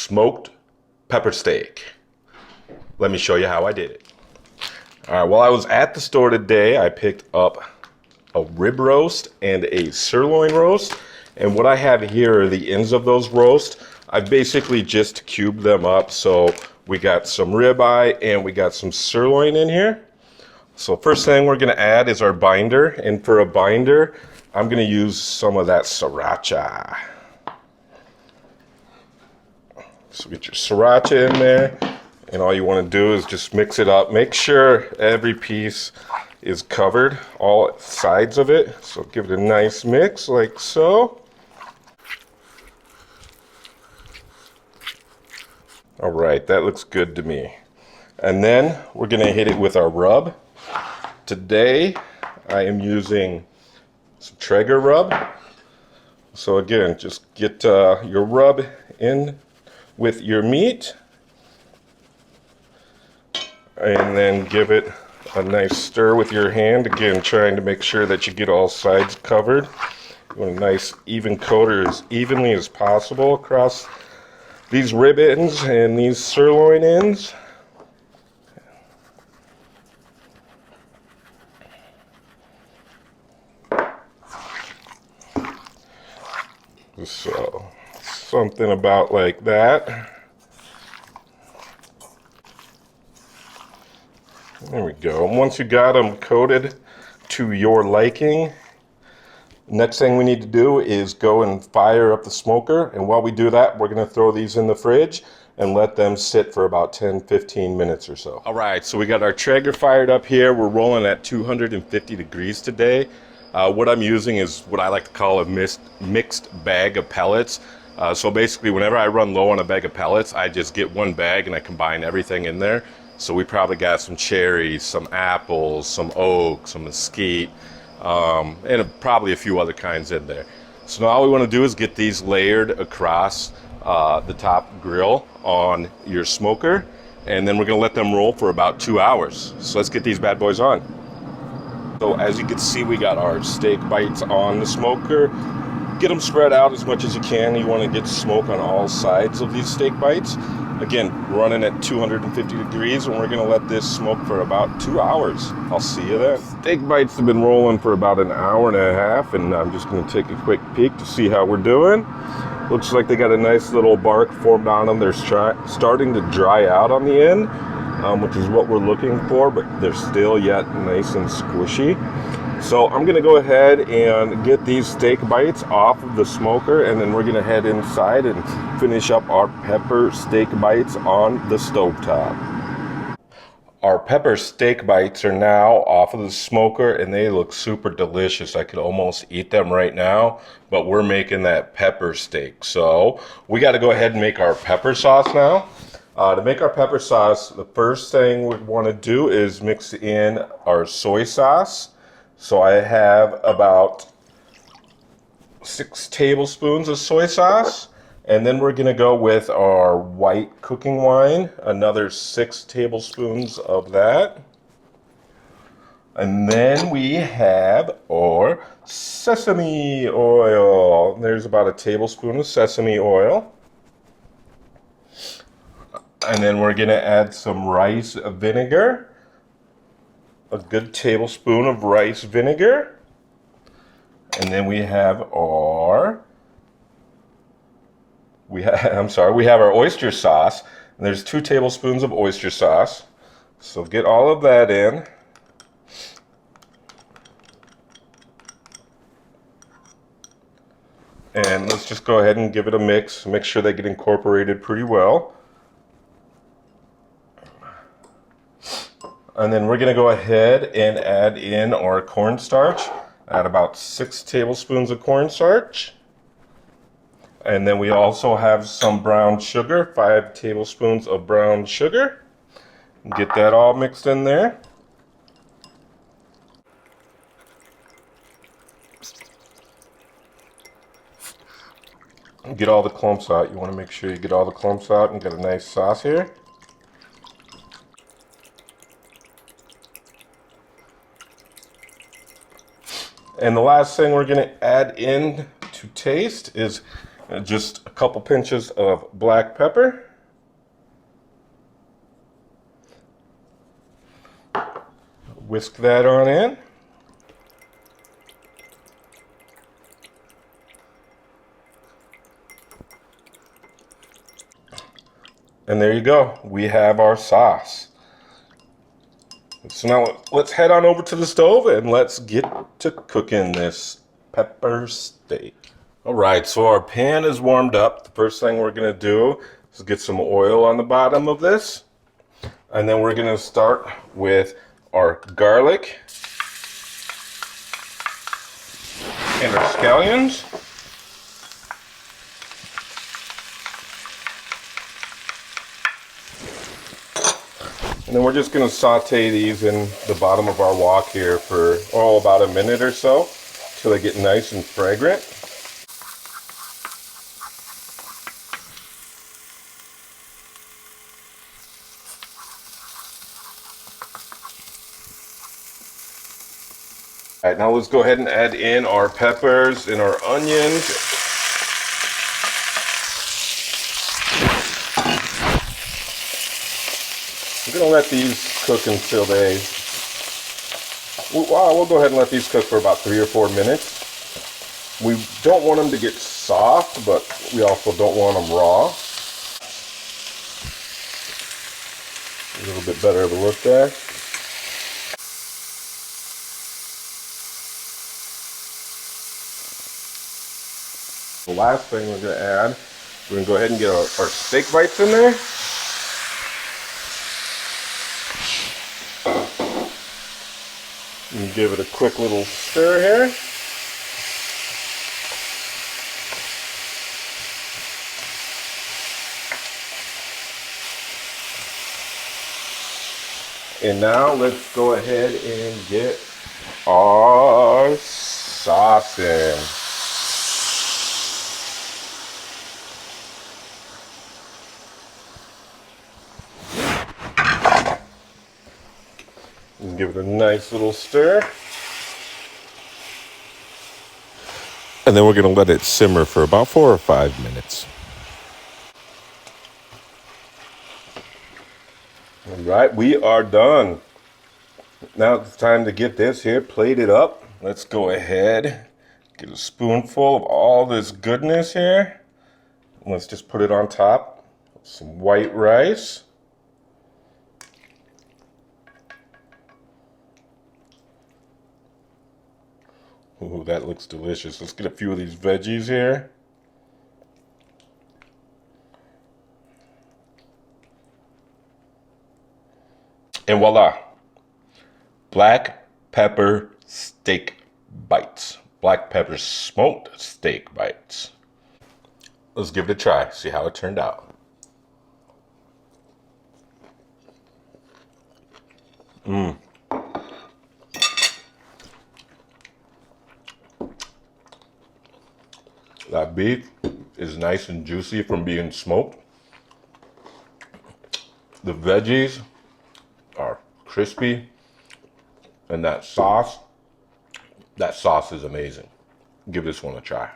smoked pepper steak. Let me show you how I did it. All right, while I was at the store today, I picked up a rib roast and a sirloin roast. And what I have here are the ends of those roasts. I basically just cubed them up. So we got some ribeye and we got some sirloin in here. So first thing we're gonna add is our binder. And for a binder, I'm gonna use some of that sriracha. So get your sriracha in there. And all you wanna do is just mix it up. Make sure every piece is covered, all sides of it. So give it a nice mix like so. All right, that looks good to me. And then we're gonna hit it with our rub. Today, I am using some Traeger rub. So again, just get your rub in with your meat. And then give it a nice stir with your hand. Again, trying to make sure that you get all sides covered. You want a nice even coat as evenly as possible across these rib ends and these sirloin ends. So, something about like that. There we go. And once you got them coated to your liking, next thing we need to do is go and fire up the smoker. And while we do that, we're going to throw these in the fridge and let them sit for about 10-15 minutes or so. All right, so we got our Traeger fired up here. We're rolling at 250 degrees today. What I'm using is what I like to call a mixed bag of pellets. So basically, whenever I run low on a bag of pellets, I just get one bag and I combine everything in there. So we probably got some cherries, some apples, some oak, some mesquite, and probably a few other kinds in there. So now all we want to do is get these layered across the top grill on your smoker, and then we're going to let them roll for about 2 hours. So let's get these bad boys on. So as you can see, we got our steak bites on the smoker. Get them spread out as much as you can. You want to get smoke on all sides of these steak bites. Again, running at 250 degrees, and we're going to let this smoke for about 2 hours. I'll see you then. Steak bites have been rolling for about an hour and a half, and I'm just going to take a quick peek to see how we're doing. Looks like they got a nice little bark formed on them. They're starting to dry out on the end, which is what we're looking for, but they're still yet nice and squishy. So I'm going to go ahead and get these steak bites off of the smoker, and then we're going to head inside and finish up our pepper steak bites on the stovetop. Our pepper steak bites are now off of the smoker, and they look super delicious. I could almost eat them right now, but we're making that pepper steak. So we got to go ahead and make our pepper sauce now. To make our pepper sauce, the first thing we want to do is mix in our soy sauce. So I have about 6 tablespoons of soy sauce, and then we're going to go with our white cooking wine, another 6 tablespoons of that. And then we have our sesame oil. There's about a tablespoon of sesame oil. And then we're going to add some rice vinegar. A good tablespoon of rice vinegar. And then we have our oyster sauce. And there's 2 tablespoons of oyster sauce. So get all of that in. And let's just go ahead and give it a mix. Make sure they get incorporated pretty well. And then we're going to go ahead and add in our cornstarch. Add about 6 tablespoons of cornstarch. And then we also have some brown sugar, 5 tablespoons of brown sugar. Get that all mixed in there. Get all the clumps out. You want to make sure you get all the clumps out and get a nice sauce here. And the last thing we're going to add in to taste is And just a couple pinches of black pepper. Whisk that on in. And there you go. We have our sauce. So now let's head on over to the stove and let's get to cooking this pepper steak. All right, so our pan is warmed up. The first thing we're gonna do is get some oil on the bottom of this. And then we're gonna start with our garlic and our scallions. And then we're just going to saute these in the bottom of our wok here for, about a minute or so, till they get nice and fragrant. All right, now let's go ahead and add in our peppers and our onions. We're going to let these cook until we'll go ahead and let these cook for about 3 or 4 minutes. We don't want them to get soft, but we also don't want them raw. A little bit better of a look there. The last thing we're going to add, we're going to go ahead and get our steak bites in there. And give it a quick little stir here. And now let's go ahead and get our sauce in. And give it a nice little stir. And then we're going to let it simmer for about 4 or 5 minutes. All right, we are done. Now it's time to get this here plated up. Let's go ahead, get a spoonful of all this goodness here. And let's just put it on top. Some white rice. Ooh, that looks delicious. Let's get a few of these veggies here. And voila, black pepper steak bites. Black pepper smoked steak bites. Let's give it a try, see how it turned out. That beef is nice and juicy from being smoked. The veggies are crispy, and that sauce is amazing. Give this one a try.